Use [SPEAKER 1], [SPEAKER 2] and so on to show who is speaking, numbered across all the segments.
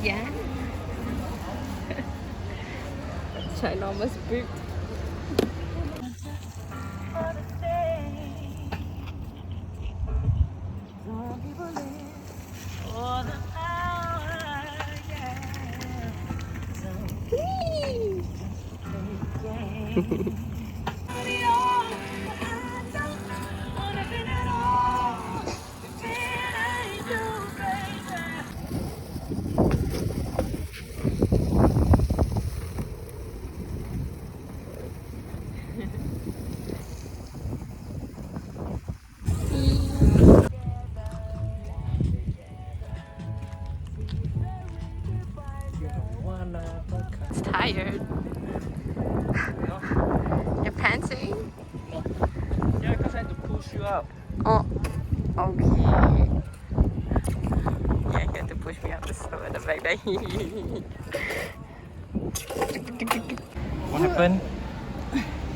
[SPEAKER 1] Yeah. Ginormous boot. It's tired. You're panting?
[SPEAKER 2] Yeah, because I had to push you up.
[SPEAKER 1] Oh, okay. Yeah, you had to push me up the slow at the back there.
[SPEAKER 2] What happened?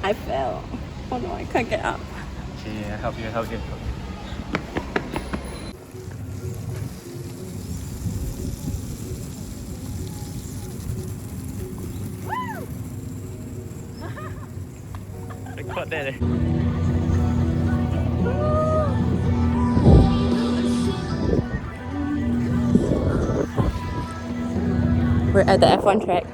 [SPEAKER 1] I fell. Oh no, I can't get up.
[SPEAKER 2] Okay, I help you, help you. Record that.
[SPEAKER 1] We're at the F1 track.